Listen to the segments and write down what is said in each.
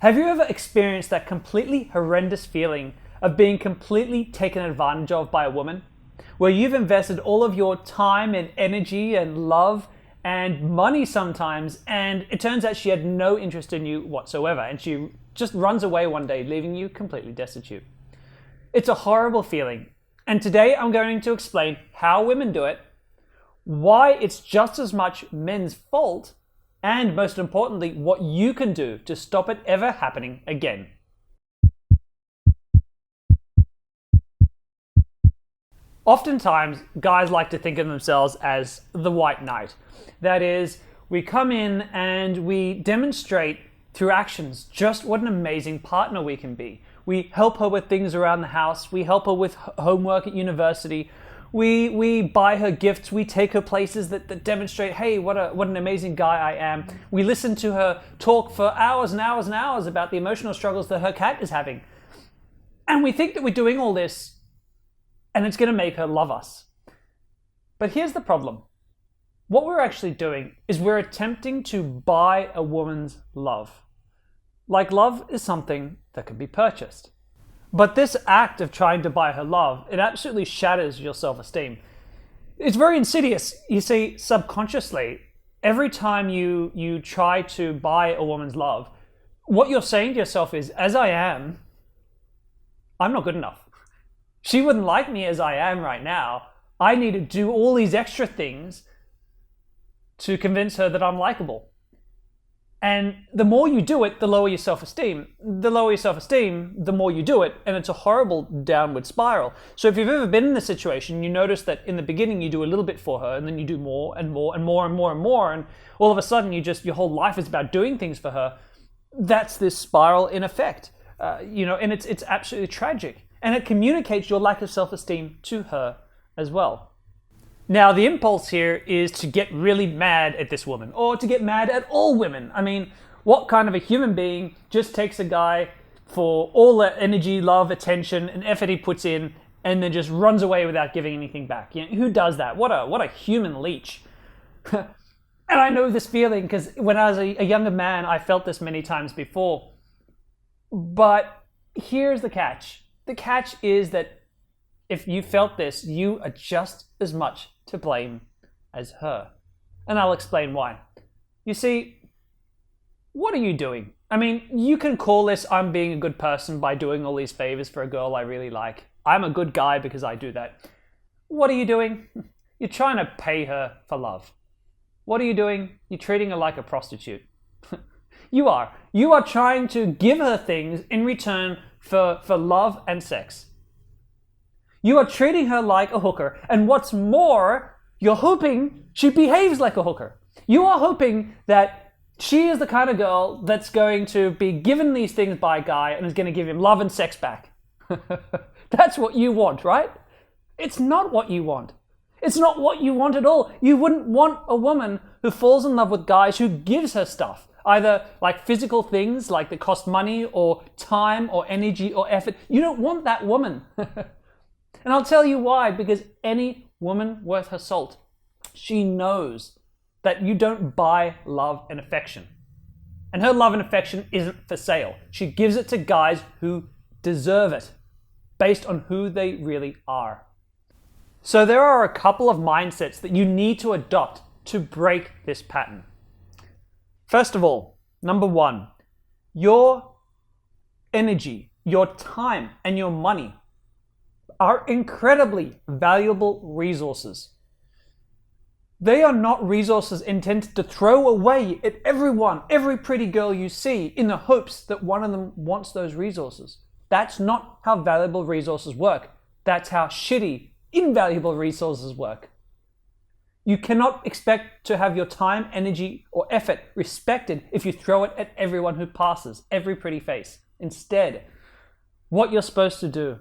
Have you ever experienced that completely horrendous feeling of being completely taken advantage of by a woman? Where you've invested all of your time and energy and love and money sometimes, and it turns out she had no interest in you whatsoever, and she just runs away one day, leaving you completely destitute. It's a horrible feeling, and today I'm going to explain how women do it, why it's just as much men's fault, and most importantly, what you can do to stop it ever happening again. Oftentimes, guys like to think of themselves as the white knight. That is, we come in and we demonstrate through actions just what an amazing partner we can be. We help her with things around the house. We help her with homework at university. We buy her gifts. We take her places that demonstrate, hey, what an amazing guy I am. We listen to her talk for hours and hours and hours about the emotional struggles that her cat is having. And we think that we're doing all this and it's going to make her love us. But here's the problem. What we're actually doing is we're attempting to buy a woman's love. Like, love is something that can be purchased. But this act of trying to buy her love, it absolutely shatters your self-esteem. It's very insidious. You see, subconsciously, every time you try to buy a woman's love, what you're saying to yourself is, as I am, I'm not good enough. She wouldn't like me as I am right now. I need to do all these extra things to convince her that I'm likable. And the more you do it, the lower your self-esteem. The lower your self-esteem, the more you do it, and it's a horrible downward spiral. So if you've ever been in this situation, you notice that in the beginning you do a little bit for her, and then you do more and more and more and more and more, and all of a sudden your whole life is about doing things for her. That's this spiral in effect, and it's absolutely tragic. And it communicates your lack of self-esteem to her as well. Now, the impulse here is to get really mad at this woman, or to get mad at all women. I mean, what kind of a human being just takes a guy for all the energy, love, attention, and effort he puts in, and then just runs away without giving anything back? You know, who does that? What a human leech. And I know this feeling because when I was a younger man, I felt this many times before. But here's the catch. The catch is that if you felt this, you are just as much to blame as her. And I'll explain why. You see, what are you doing? I mean, you can call this I'm being a good person by doing all these favors for a girl I really like. I'm a good guy because I do that. What are you doing? You're trying to pay her for love. What are you doing? You're treating her like a prostitute. You are. You are trying to give her things in return for love and sex. You are treating her like a hooker, and what's more, you're hoping she behaves like a hooker. You are hoping that she is the kind of girl that's going to be given these things by a guy and is going to give him love and sex back. That's what you want, right? It's not what you want. It's not what you want at all. You wouldn't want a woman who falls in love with guys who gives her stuff. Either like physical things like that cost money or time or energy or effort. You don't want that woman. And I'll tell you why, because any woman worth her salt, she knows that you don't buy love and affection. And her love and affection isn't for sale. She gives it to guys who deserve it, based on who they really are. So there are a couple of mindsets that you need to adopt to break this pattern. First of all, number one, your energy, your time, and your money are incredibly valuable resources. They are not resources intended to throw away at everyone, every pretty girl you see, in the hopes that one of them wants those resources. That's not how valuable resources work. That's how shitty, invaluable resources work. You cannot expect to have your time, energy, or effort respected if you throw it at everyone who passes, every pretty face. Instead, what you're supposed to do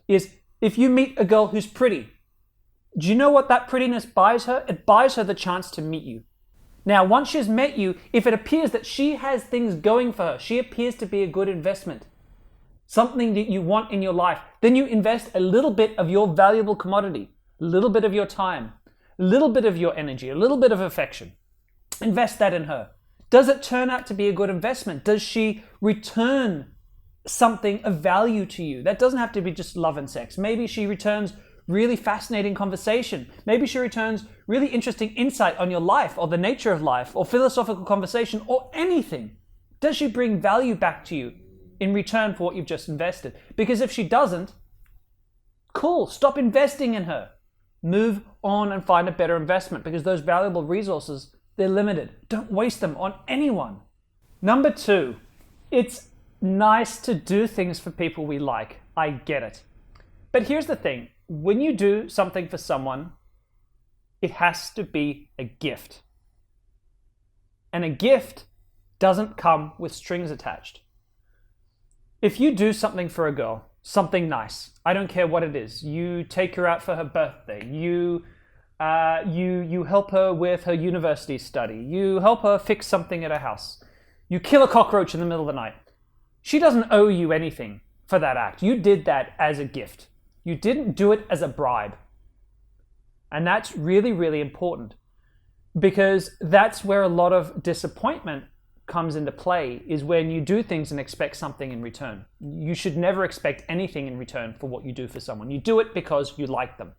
is, if you meet a girl who's pretty, do you know what that prettiness buys her? It buys her the chance to meet you. Now, once she's met you, if it appears that she has things going for her, she appears to be a good investment, something that you want in your life, then you invest a little bit of your valuable commodity, a little bit of your time, a little bit of your energy, a little bit of affection. Invest that in her. Does it turn out to be a good investment? Does she return something of value to you? That doesn't have to be just love and sex. Maybe she returns really fascinating conversation. Maybe she returns really interesting insight on your life or the nature of life or philosophical conversation or anything. Does she bring value back to you in return for what you've just invested? Because if she doesn't, cool, stop investing in her. Move on and find a better investment, because those valuable resources, they're limited. Don't waste them on anyone. Number 2, it's nice to do things for people we like. I get it. But here's the thing. When you do something for someone, it has to be a gift. And a gift doesn't come with strings attached. If you do something for a girl, something nice, I don't care what it is. You take her out for her birthday. You help her with her university study. You help her fix something at her house. You kill a cockroach in the middle of the night. She doesn't owe you anything for that act. You did that as a gift. You didn't do it as a bribe. And that's really, really important, because that's where a lot of disappointment comes into play, is when you do things and expect something in return. You should never expect anything in return for what you do for someone. You do it because you like them.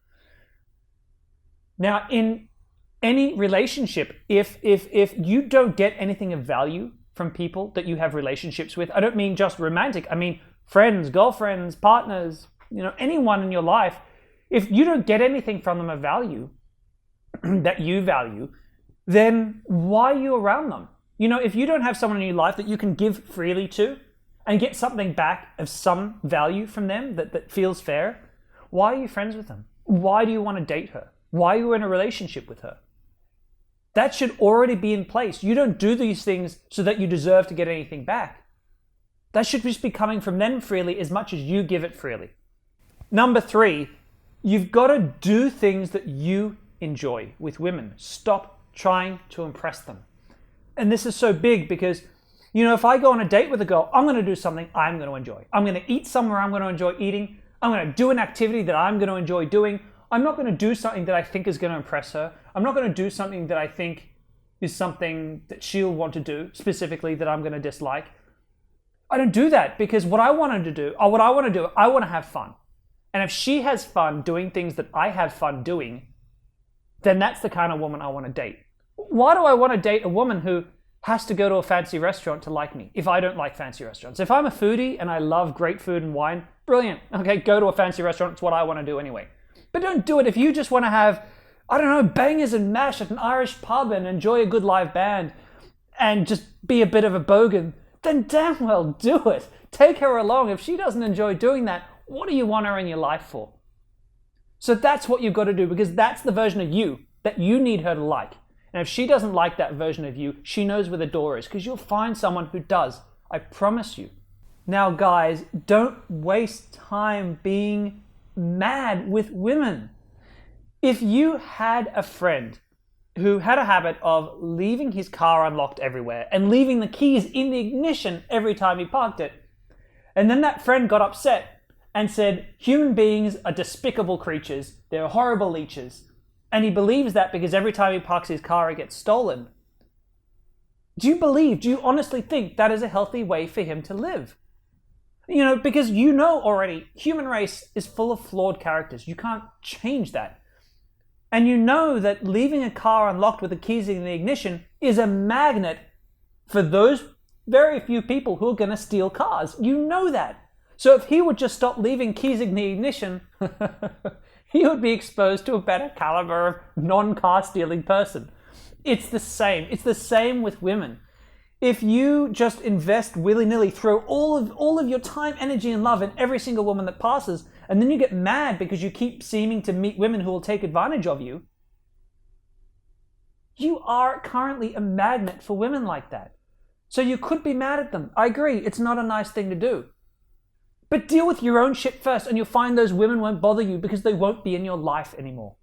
Now, in any relationship, if you don't get anything of value from people that you have relationships with, I don't mean just romantic, I mean friends, girlfriends, partners, anyone in your life, if you don't get anything from them of value that you value, then why are you around them? If you don't have someone in your life that you can give freely to and get something back of some value from them that feels fair, why are you friends with them? Why do you want to date her? Why are you in a relationship with her? That should already be in place. You don't do these things so that you deserve to get anything back. That should just be coming from them freely as much as you give it freely. Number 3, you've got to do things that you enjoy with women. Stop trying to impress them. And this is so big because, if I go on a date with a girl, I'm going to do something I'm going to enjoy. I'm going to eat somewhere I'm going to enjoy eating. I'm going to do an activity that I'm going to enjoy doing. I'm not going to do something that I think is going to impress her. I'm not going to do something that I think is something that she'll want to do, specifically that I'm going to dislike. I don't do that, because what I want to do, I want to have fun. And if she has fun doing things that I have fun doing, then that's the kind of woman I want to date. Why do I want to date a woman who has to go to a fancy restaurant to like me if I don't like fancy restaurants? If I'm a foodie and I love great food and wine, brilliant. Okay, go to a fancy restaurant. It's what I want to do anyway. But don't do it if you just want to have, bangers and mash at an Irish pub and enjoy a good live band and just be a bit of a bogan. Then damn well do it. Take her along. If she doesn't enjoy doing that, what do you want her in your life for? So that's what you've got to do, because that's the version of you that you need her to like. And if she doesn't like that version of you, she knows where the door is, because you'll find someone who does. I promise you. Now, guys, don't waste time being mad with women. If you had a friend who had a habit of leaving his car unlocked everywhere and leaving the keys in the ignition every time he parked it, and then that friend got upset and said, human beings are despicable creatures, they're horrible leeches, and he believes that because every time he parks his car, it gets stolen. Do you honestly think that is a healthy way for him to live? Because already, human race is full of flawed characters. You can't change that. And that leaving a car unlocked with the keys in the ignition is a magnet for those very few people who are going to steal cars. You know that. So if he would just stop leaving keys in the ignition, he would be exposed to a better caliber of non-car stealing person. It's the same. It's the same with women. If you just invest willy-nilly, throw all of your time, energy, and love in every single woman that passes, and then you get mad because you keep seeming to meet women who will take advantage of you, you are currently a magnet for women like that. So you could be mad at them. I agree, it's not a nice thing to do. But deal with your own shit first, and you'll find those women won't bother you because they won't be in your life anymore.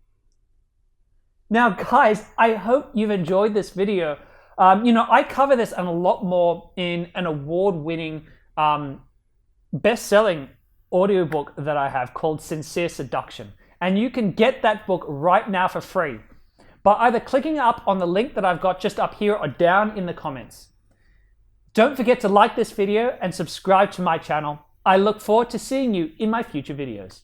Now, guys, I hope you've enjoyed this video. I cover this and a lot more in an award-winning, best-selling audiobook that I have called Sincere Seduction. And you can get that book right now for free by either clicking up on the link that I've got just up here or down in the comments. Don't forget to like this video and subscribe to my channel. I look forward to seeing you in my future videos.